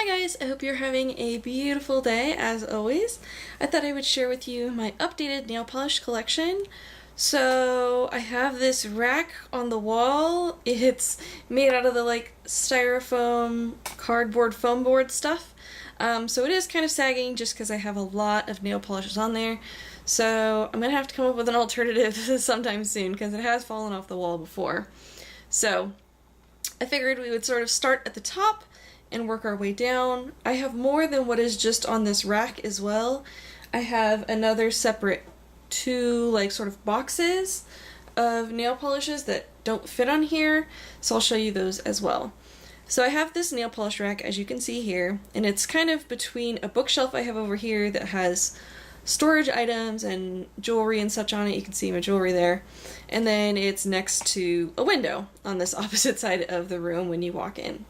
Hi guys, I hope you're having a beautiful day as always. I thought I would share with you my updated nail polish collection. So I have this rack on the wall. It's made out of the styrofoam cardboard foam board stuff. So it is kind of sagging just because I have a lot of nail polishes on there. So I'm going to have to come up with an alternative sometime soon because it has fallen off the wall before. So I figured we would sort of start at the top and work our way down. I have more than what is just on this rack as well. I have another separate two sort of boxes of nail polishes that don't fit on here, so I'll show you those as well. So I have this nail polish rack, as you can see here, and it's kind of between a bookshelf I have over here that has storage items and jewelry and such on it. You can see my jewelry there. And then it's next to a window on this opposite side of the room when you walk in.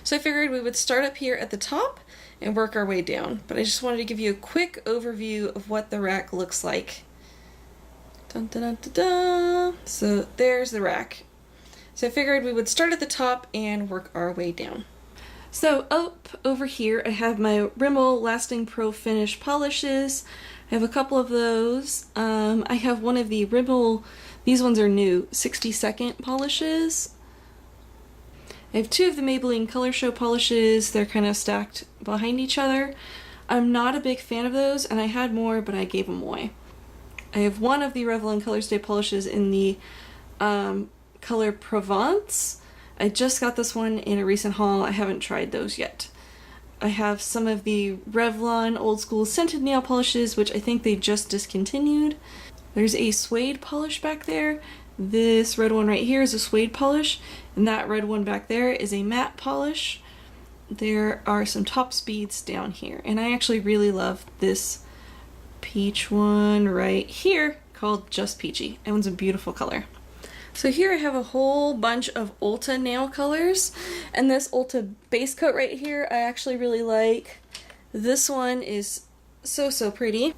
So I figured we would start up here at the top and work our way down, but I just wanted to give you a quick overview of what the rack looks like. Dun, dun, dun, dun, dun. So there's the rack. So I figured we would start at the top and work our way down. So up over here I have my Rimmel Lasting Pro Finish polishes. I have a couple of those. I have one of the Rimmel, these ones are new, 60-second polishes. I have two of the Maybelline Color Show polishes. They're kind of stacked behind each other. I'm not a big fan of those, and I had more, but I gave them away. I have one of the Revlon Colorstay polishes in the color Provence. I just got this one in a recent haul. I haven't tried those yet. I have some of the Revlon Old School Scented Nail Polishes, which I think they just discontinued. There's a suede polish back there. This red one right here is a suede polish, and that red one back there is a matte polish. There are some top speeds down here, and I actually really love this peach one right here called Just Peachy. That one's a beautiful color. So here I have a whole bunch of Ulta nail colors, and this Ulta base coat right here I actually really like. This one is so pretty.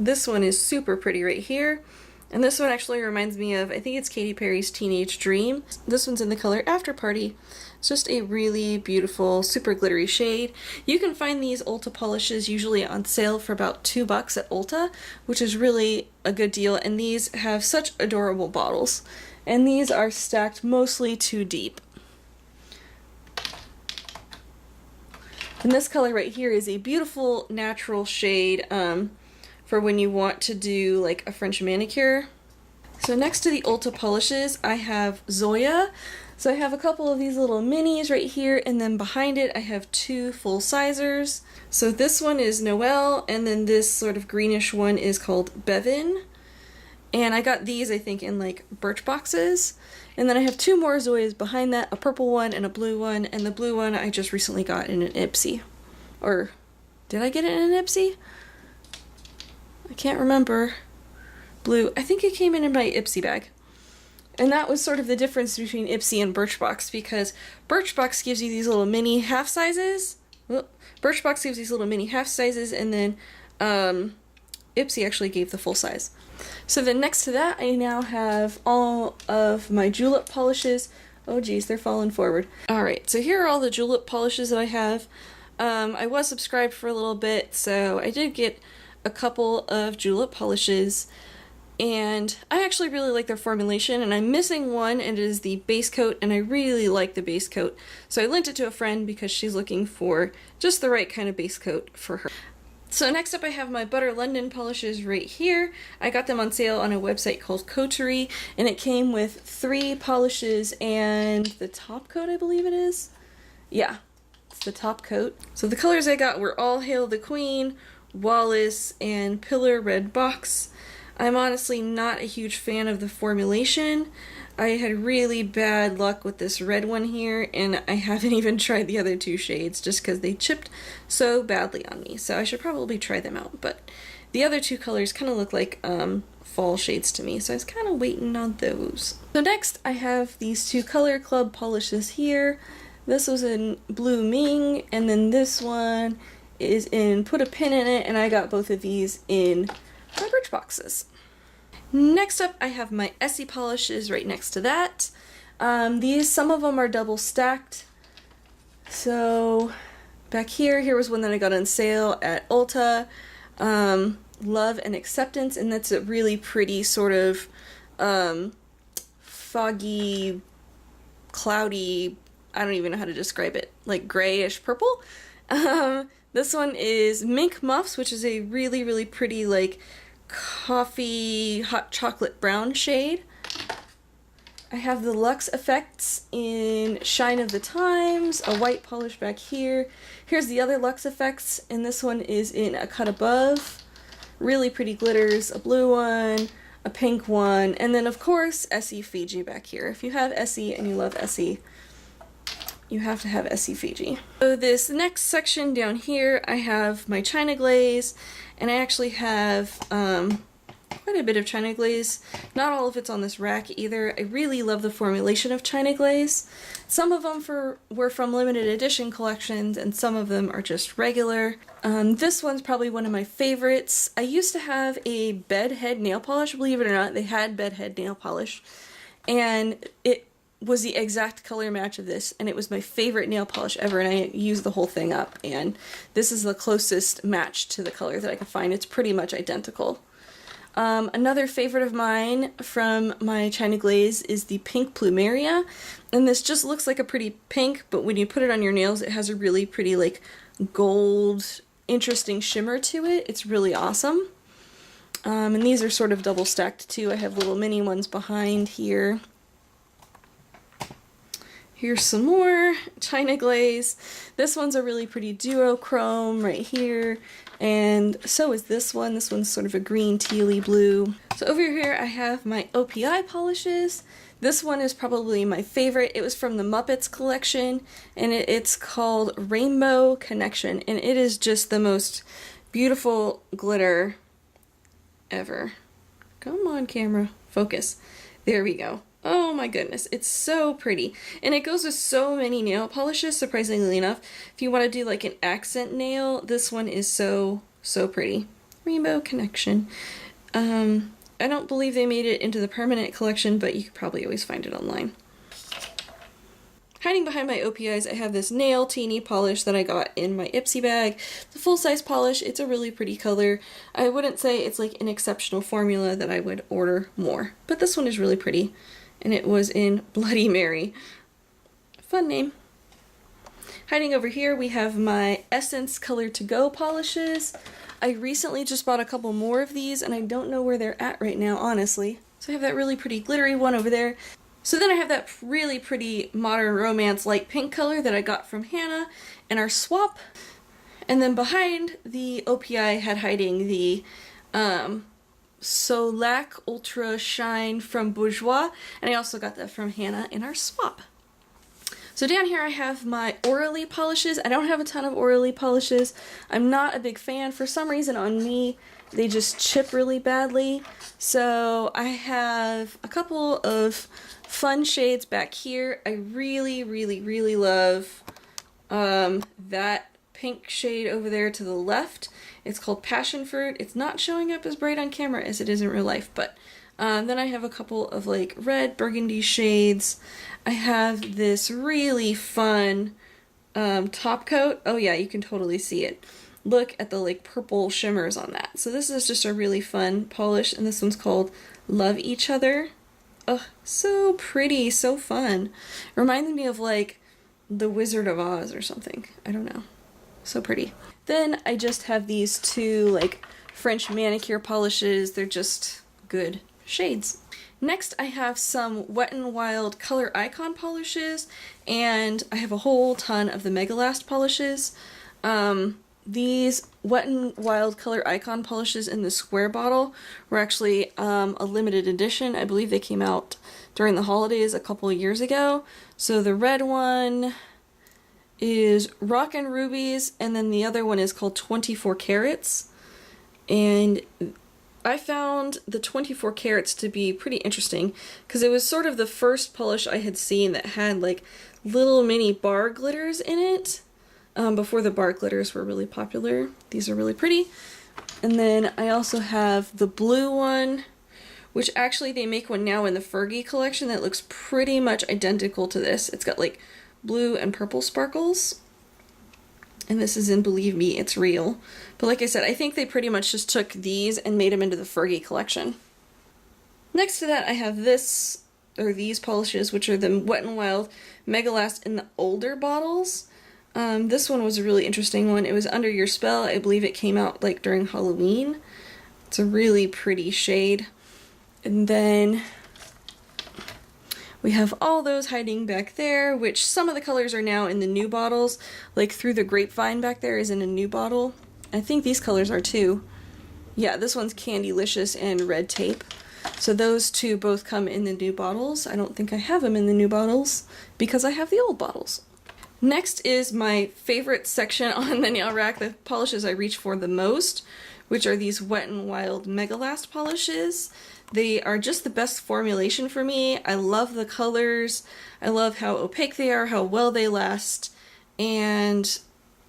This one is super pretty right here. And this one actually reminds me of, I think it's Katy Perry's Teenage Dream. This one's in the color After Party. It's just a really beautiful, super glittery shade. You can find these Ulta polishes usually on sale for about $2 at Ulta, which is really a good deal, and these have such adorable bottles. And these are stacked mostly too deep. And this color right here is a beautiful natural shade for when you want to do a French manicure. So next to the Ulta polishes I have Zoya. So I have a couple of these little minis right here, and then behind it I have two full sizers. So this one is Noelle, and then this sort of greenish one is called Bevan. And I got these I think in birch boxes. And then I have two more Zoyas behind that, a purple one and a blue one, and the blue one I just recently got in an IPSY. Or did I get it in an IPSY? I can't remember. Blue. I think it came in my IPSY bag. And that was sort of the difference between IPSY and Birchbox, because Birchbox gives you these little mini half sizes. Birchbox gives these little mini half sizes, and then IPSY actually gave the full size. So then next to that I now have all of my Julep polishes. Oh geez, they're falling forward. Alright, so here are all the Julep polishes that I have. I was subscribed for a little bit, so I did get a couple of Julep polishes, and I actually really like their formulation, and I'm missing one, and it is the base coat, and I really like the base coat, so I lent it to a friend because she's looking for just the right kind of base coat for her. So next up I have my Butter London polishes right here. I got them on sale on a website called Coterie, and it came with 3 polishes and the top coat, I believe it is. Yeah, it's the top coat. So the colors I got were All Hail the Queen, Wallace, and Pillar Red Box. I'm honestly not a huge fan of the formulation. I had really bad luck with this red one here, and I haven't even tried the other 2 shades just because they chipped so badly on me, so I should probably try them out. But the other 2 colors kind of look like fall shades to me, so I was kind of waiting on those. So next I have these 2 Color Club polishes here. This was in Blue Ming, and then this one is in Put a Pin in It, and I got both of these in my Birch boxes. Next up I have my Essie polishes right next to that. Some of them are double stacked, so back here was one that I got on sale at Ulta. Love and Acceptance, and that's a really pretty sort of foggy, cloudy, I don't even know how to describe it, like grayish purple. This one is Mink Muffs, which is a really, really pretty, like, coffee, hot chocolate brown shade. I have the Luxe Effects in Shine of the Times, a white polish back here. Here's the other Luxe Effects, and this one is in a cut above. Really pretty glitters, a blue one, a pink one, and then of course Essie Fiji back here. If you have Essie and you love Essie, you have to have Essie Fiji. So this next section down here, I have my China Glaze, and I actually have quite a bit of China Glaze. Not all of it's on this rack either. I really love the formulation of China Glaze. Some of them were from limited edition collections, and some of them are just regular. This one's probably one of my favorites. I used to have a bedhead nail polish, believe it or not. They had bedhead nail polish, and it was the exact color match of this, and it was my favorite nail polish ever, and I used the whole thing up, and this is the closest match to the color that I could find. It's pretty much identical. Another favorite of mine from my China Glaze is the Pink Plumeria, and this just looks like a pretty pink, but when you put it on your nails, it has a really pretty, like, gold, interesting shimmer to it. It's really awesome. And these are sort of double stacked too. I have little mini ones behind here. Here's some more China Glaze. This one's a really pretty duochrome right here, and so is this one. This one's sort of a green tealy blue. So over here I have my OPI polishes. This one is probably my favorite. It was from the Muppets collection, and it's called Rainbow Connection, and it is just the most beautiful glitter ever. Come on, camera, focus. There we go. Oh my goodness, it's so pretty. And it goes with so many nail polishes, surprisingly enough. If you want to do like an accent nail, this one is so, so pretty. Rainbow Connection. I don't believe they made it into the permanent collection, but you could probably always find it online. Hiding behind my OPIs, I have this Nail Teeny polish that I got in my IPSY bag. It's a full-size polish. It's a really pretty color. I wouldn't say it's like an exceptional formula that I would order more, but this one is really pretty, and it was in Bloody Mary. Fun name. Hiding over here, we have my Essence Color To Go polishes. I recently just bought a couple more of these, and I don't know where they're at right now, honestly. So I have that really pretty glittery one over there. So then I have that really pretty Modern Romance light pink color that I got from Hannah in our swap. And then behind the OPI I had hiding the Solac Ultra Shine from Bourjois, and I also got that from Hannah in our swap. So down here I have my Orally polishes. I don't have a ton of Orally polishes. I'm not a big fan. For some reason on me, they just chip really badly. So I have a couple of fun shades back here. I really, really, really love that pink shade over there to the left. It's called Passion Fruit. It's not showing up as bright on camera as it is in real life, but then I have a couple of like red burgundy shades. I have this really fun top coat. Oh yeah, you can totally see it. Look at the like purple shimmers on that. So this is just a really fun polish, and this one's called Love Each Other. Oh, so pretty, so fun. Reminded me of like The Wizard of Oz or something. I don't know. So pretty. Then I just have these two like French manicure polishes. They're just good shades. Next I have some Wet n Wild Color Icon polishes, and I have a whole ton of the Megalast polishes. These Wet n Wild Color Icon polishes in the square bottle were actually a limited edition. I believe they came out during the holidays a couple of years ago. So the red one is Rockin' Rubies, and then the other one is called 24 Carats. And I found the 24 Carats to be pretty interesting because it was sort of the first polish I had seen that had like little mini bar glitters in it. Before the bar glitters were really popular. These are really pretty. And then I also have the blue one, which actually they make one now in the Fergie collection that looks pretty much identical to this. It's got like blue and purple sparkles. And this is in Believe Me, It's Real. But like I said, I think they pretty much just took these and made them into the Fergie collection. Next to that, I have these polishes, which are the Wet n Wild Mega Last in the older bottles. This one was a really interesting one. It was Under Your Spell. I believe it came out like during Halloween. It's a really pretty shade. And then we have all those hiding back there, which some of the colors are now in the new bottles. Like Through the Grapevine back there is in a new bottle. I think these colors are too. Yeah, this one's Candylicious and Red Tape. So those two both come in the new bottles. I don't think I have them in the new bottles because I have the old bottles. Next is my favorite section on the nail rack, the polishes I reach for the most, which are these Wet n Wild Mega Last polishes. They are just the best formulation for me. I love the colors. I love how opaque they are, how well they last. And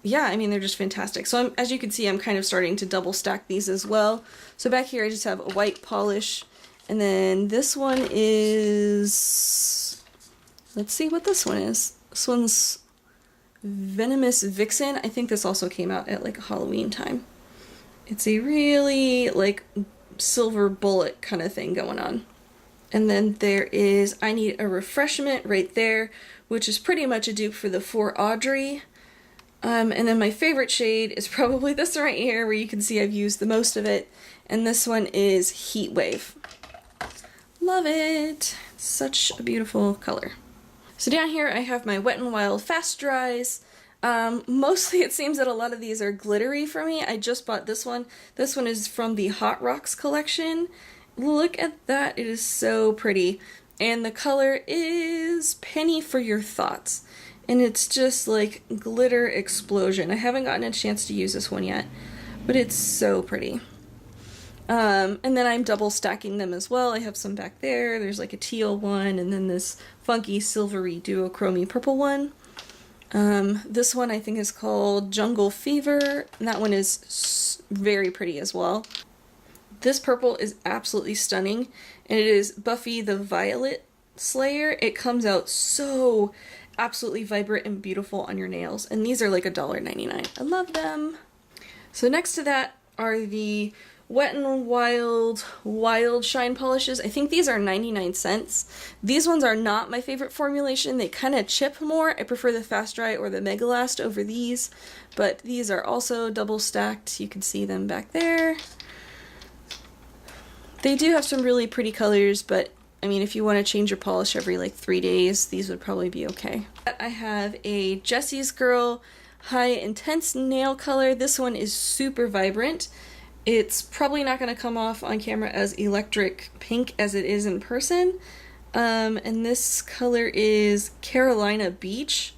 yeah, I mean, they're just fantastic. So as you can see, I'm kind of starting to double stack these as well. So back here I just have a white polish. And then this one is, let's see what this one is. This one's Venomous Vixen. I think this also came out at like a Halloween time. It's a really like silver bullet kind of thing going on. And then there is I Need a Refreshment right there, which is pretty much a dupe for the For Audrey. And then my favorite shade is probably this right here, where you can see I've used the most of it. And this one is Heat Wave. Love it! Such a beautiful color. So down here I have my Wet n Wild Fast Dries. Mostly it seems that a lot of these are glittery for me. I just bought this one. This one is from the Hot Rocks collection. Look at that, it is so pretty. And the color is Penny for Your Thoughts. And it's just like glitter explosion. I haven't gotten a chance to use this one yet, but it's so pretty. And then I'm double stacking them as well. I have some back there. There's like a teal one, and then this funky silvery duochrome purple one. This one I think is called Jungle Fever, and that one is very pretty as well. This purple is absolutely stunning, and it is Buffy the Violet Slayer. It comes out so absolutely vibrant and beautiful on your nails, and these are like $1.99. I love them. So next to that are the Wet n Wild Wild Shine polishes. I think these are 99 cents. These ones are not my favorite formulation. They kind of chip more. I prefer the Fast Dry or the Mega Last over these, but these are also double stacked. You can see them back there. They do have some really pretty colors, but I mean, if you want to change your polish every like 3 days, these would probably be okay. I have a Jessie's Girl High Intense Nail Color. This one is super vibrant. It's probably not going to come off on camera as electric pink as it is in person. And this color is Carolina Beach.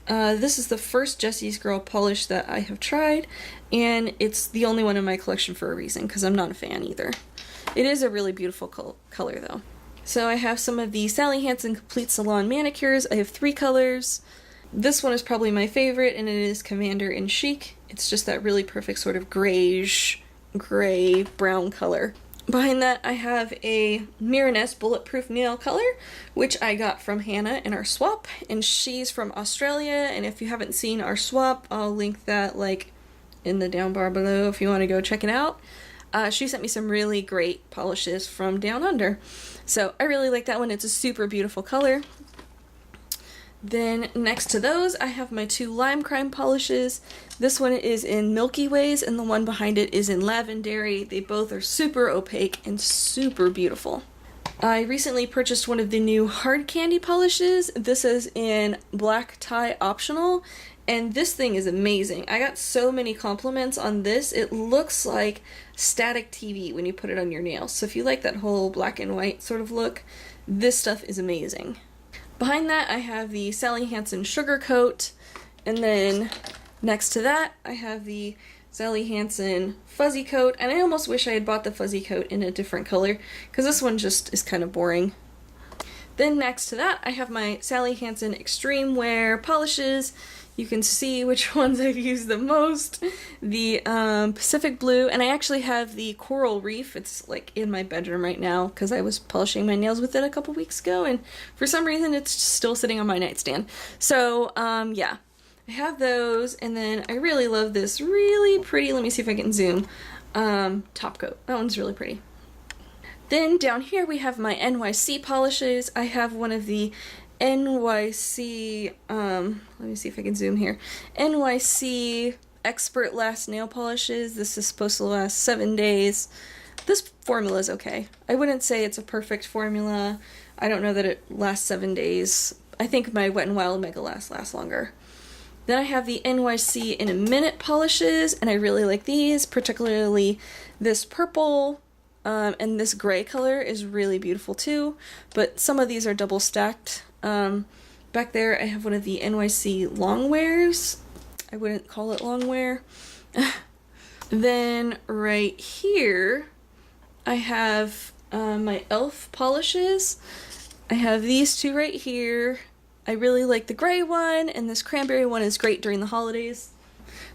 This is the first Jessie's Girl polish that I have tried, and it's the only one in my collection for a reason, because I'm not a fan either. It is a really beautiful color though. So I have some of the Sally Hansen Complete Salon Manicures. I have 3 colors. This one is probably my favorite, and it is Commander and Chic. It's just that really perfect sort of grayish, gray, brown color. Behind that I have a Miraness Bulletproof Nail Color, which I got from Hannah in our swap, and she's from Australia, and if you haven't seen our swap, I'll link that like in the down bar below if you want to go check it out. She sent me some really great polishes from down under, so I really like that one. It's a super beautiful color. Then next to those, I have my 2 Lime Crime polishes. This one is in Milky Ways, and the one behind it is in Lavendary. They both are super opaque and super beautiful. I recently purchased one of the new Hard Candy polishes. This is in Black Tie Optional, and this thing is amazing. I got so many compliments on this. It looks like static TV when you put it on your nails. So if you like that whole black and white sort of look, this stuff is amazing. Behind that I have the Sally Hansen Sugar Coat, and then next to that I have the Sally Hansen Fuzzy Coat, and I almost wish I had bought the Fuzzy Coat in a different color, because this one just is kind of boring. Then next to that I have my Sally Hansen Extreme Wear polishes. You can see which ones I've used the most. The Pacific Blue, and I actually have the Coral Reef. It's like in my bedroom right now because I was polishing my nails with it a couple weeks ago, and for some reason it's still sitting on my nightstand. So yeah, I have those, and then I really love this really pretty, let me see if I can zoom, top coat. That one's really pretty. Then down here we have my NYC polishes. I have one of the NYC, let me see if I can zoom here, NYC Expert Last Nail Polishes. This is supposed to last 7 days. This formula is okay. I wouldn't say it's a perfect formula. I don't know that it lasts 7 days. I think my Wet n Wild Mega lasts longer. Then I have the NYC In a Minute polishes, and I really like these, particularly this purple, and this gray color is really beautiful too, but some of these are double stacked. Back there I have one of the NYC Longwears. I wouldn't call it longwear. Then right here I have my e.l.f. polishes. I have these two right here. I really like the gray one, and this cranberry one is great during the holidays.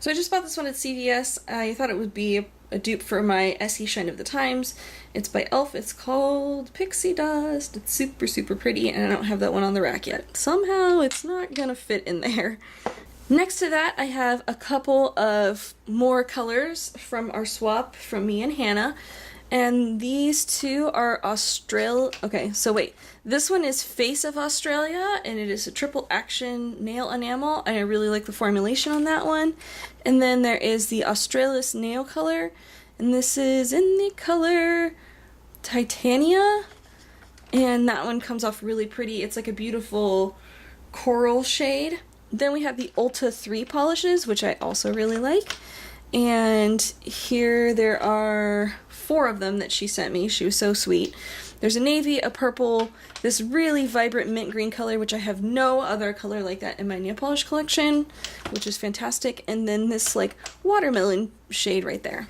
So I just bought this one at CVS. I thought it would be a dupe for my Essie Shine of the Times. It's by e.l.f. It's called Pixie Dust. It's super, super pretty, and I don't have that one on the rack yet. Somehow it's not gonna fit in there. Next to that, I have a couple of more colors from our swap from me and Hannah. And these two are okay, so wait. This one is Face of Australia, and it is a triple action nail enamel, and I really like the formulation on that one. And then there is the Australis nail color, and this is in the color Titania, and that one comes off really pretty. It's like a beautiful coral shade. Then we have the Ulta 3 polishes, which I also really like. And here there are 4 of them that she sent me. She was so sweet. There's a navy, a purple, this really vibrant mint green color, which I have no other color like that in my nail polish collection, which is fantastic, and then this like watermelon shade right there.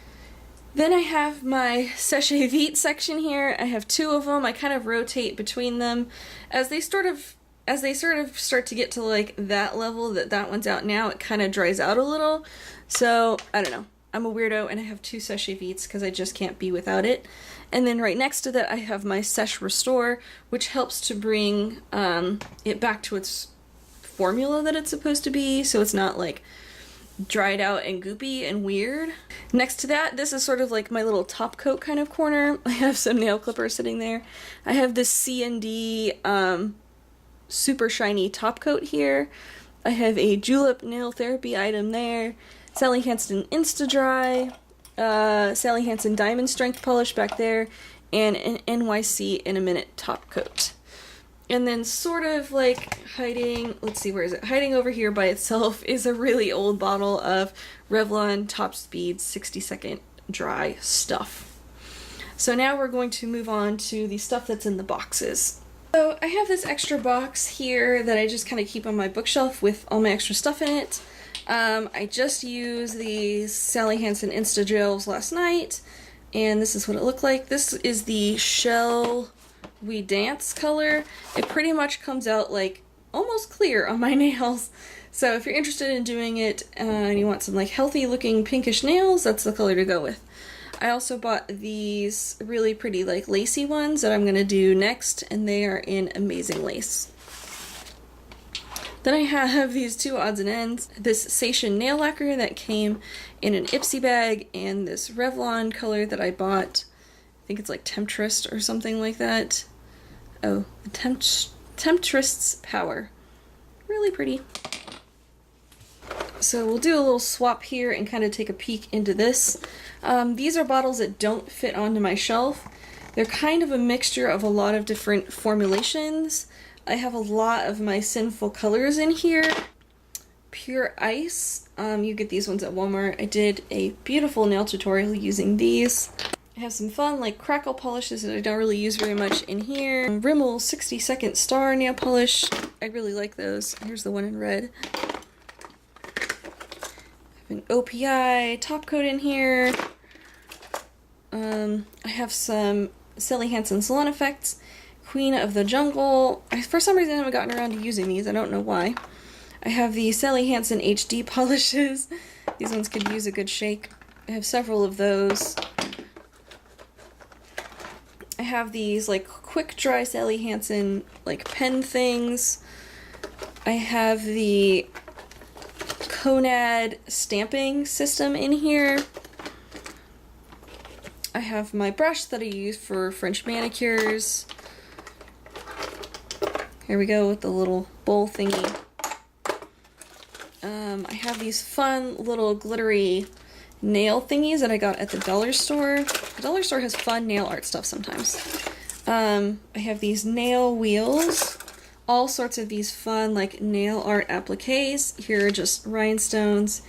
Then I have my Sachet Vite section here. I have 2 of them. I kind of rotate between them as they sort of start to get to like that level that one's out now. It kind of dries out a little. So I don't know. I'm a weirdo, and I have 2 Sachet Vites because I just can't be without it. And then right next to that I have my Seche Restore, which helps to bring it back to its formula that it's supposed to be, so it's not like dried out and goopy and weird. Next to that, this is sort of like my little top coat kind of corner. I have some nail clippers sitting there. I have this C&D super shiny top coat here. I have a Julep nail therapy item there. Sally Hansen InstaDry, Sally Hansen Diamond Strength Polish back there, and an NYC In a Minute top coat. And then sort of like hiding, let's see, where is it? Hiding over here by itself is a really old bottle of Revlon Top Speed 60-second dry stuff. So now we're going to move on to the stuff that's in the boxes. So I have this extra box here that I just kind of keep on my bookshelf with all my extra stuff in it. I just used these Sally Hansen InstaGels last night, and this is what it looked like. This is the Shell We Dance color. It pretty much comes out like almost clear on my nails. So if you're interested in doing it and you want some like healthy looking pinkish nails, that's the color to go with. I also bought these really pretty like lacy ones that I'm going to do next, and they are in amazing lace. Then I have these 2 odds and ends. This Sation nail lacquer that came in an IPSY bag, and this Revlon color that I bought. I think it's like Temptress or something like that. Oh, the Temptress's Power. Really pretty. So we'll do a little swap here and kind of take a peek into this. These are bottles that don't fit onto my shelf. They're kind of a mixture of a lot of different formulations. I have a lot of my Sinful colors in here. Pure Ice. You get these ones at Walmart. I did a beautiful nail tutorial using these. I have some fun like crackle polishes that I don't really use very much in here. Rimmel 60-second star nail polish. I really like those. Here's the one in red. I have an OPI top coat in here. I have some Sally Hansen Salon Effects. Queen of the Jungle. For some reason I haven't gotten around to using these. I don't know why. I have the Sally Hansen HD polishes. These ones could use a good shake. I have several of those. I have these like quick dry Sally Hansen like pen things. I have the Conad stamping system in here. I have my brush that I use for French manicures. Here we go with the little bowl thingy. I have these fun little glittery nail thingies that I got at the dollar store. The dollar store has fun nail art stuff sometimes. I have these nail wheels, all sorts of these fun like nail art appliques. Here are just rhinestones.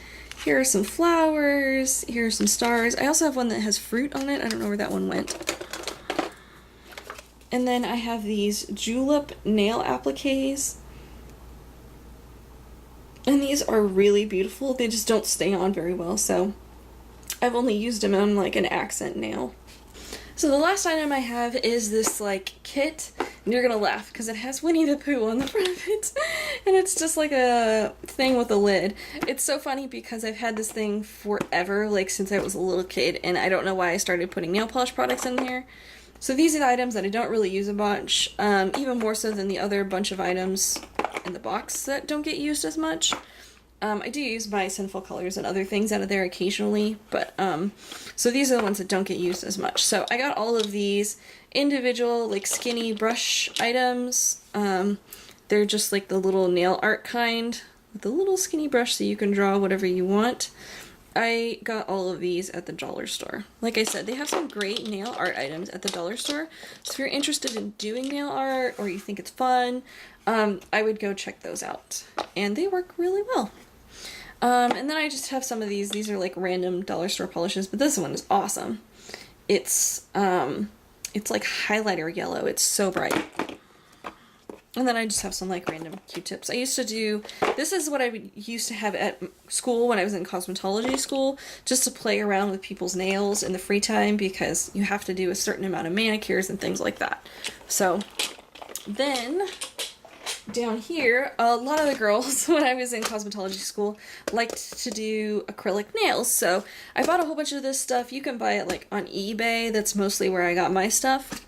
Here are some flowers. Here are some stars. I also have one that has fruit on it. I don't know where that one went. And then I have these Julep nail appliques. And these are really beautiful. They just don't stay on very well, so I've only used them on like an accent nail. So the last item I have is this like kit, and you're gonna laugh because it has Winnie the Pooh on the front of it, and it's just like a thing with a lid. It's so funny because I've had this thing forever, like since I was a little kid, and I don't know why I started putting nail polish products in here. So these are the items that I don't really use a bunch, even more so than the other bunch of items in the box that don't get used as much. I do use my Sinful Colors and other things out of there occasionally, but so these are the ones that don't get used as much. So I got all of these individual like skinny brush items. They're just like the little nail art kind with a little skinny brush so you can draw whatever you want. I got all of these at the dollar store. Like I said, they have some great nail art items at the dollar store. So if you're interested in doing nail art or you think it's fun, I would go check those out. And they work really well. And then I just have some of these. These are like random dollar store polishes, but this one is awesome. It's like highlighter yellow. It's so bright. And then I just have some like random Q-tips. I used to do, this is what I used to have at school when I was in cosmetology school, just to play around with people's nails in the free time because you have to do a certain amount of manicures and things like that. So then down here, a lot of the girls when I was in cosmetology school liked to do acrylic nails. So I bought a whole bunch of this stuff. You can buy it like on eBay. That's mostly where I got my stuff,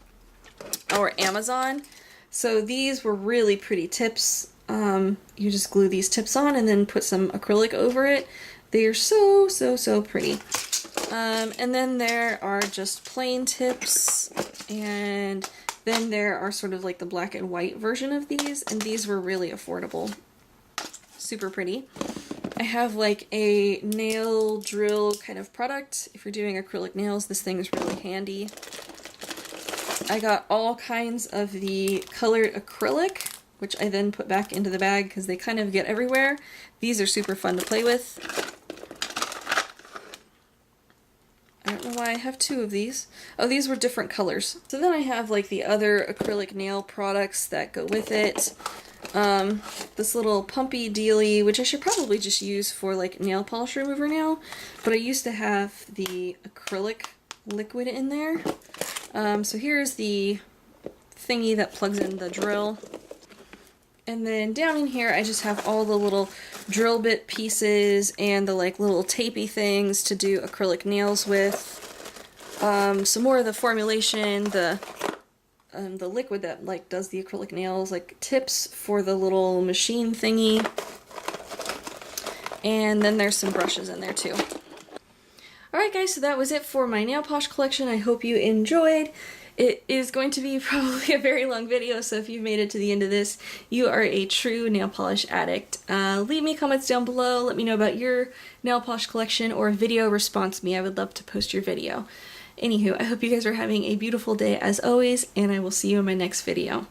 or Amazon. So these were really pretty tips. You just glue these tips on and then put some acrylic over it. They are so, so, so pretty. And then there are just plain tips, and then there are sort of like the black and white version of these, and these were really affordable. Super pretty. I have like a nail drill kind of product. If you're doing acrylic nails, this thing is really handy. I got all kinds of the colored acrylic, which I then put back into the bag because they kind of get everywhere. These are super fun to play with. I don't know why I have two of these. Oh, these were different colors. So then I have like the other acrylic nail products that go with it. This little pumpy dealy, which I should probably just use for like nail polish remover now, but I used to have the acrylic liquid in there. So here's the thingy that plugs in the drill. And then down in here I just have all the little drill bit pieces and the like little tapey things to do acrylic nails with. Some more of the formulation, the liquid that like does the acrylic nails, like tips for the little machine thingy. And then there's some brushes in there too. Alright guys, so that was it for my nail polish collection. I hope you enjoyed. It is going to be probably a very long video, so if you've made it to the end of this, you are a true nail polish addict. Leave me comments down below. Let me know about your nail polish collection or video response me. I would love to post your video. Anywho, I hope you guys are having a beautiful day as always, and I will see you in my next video.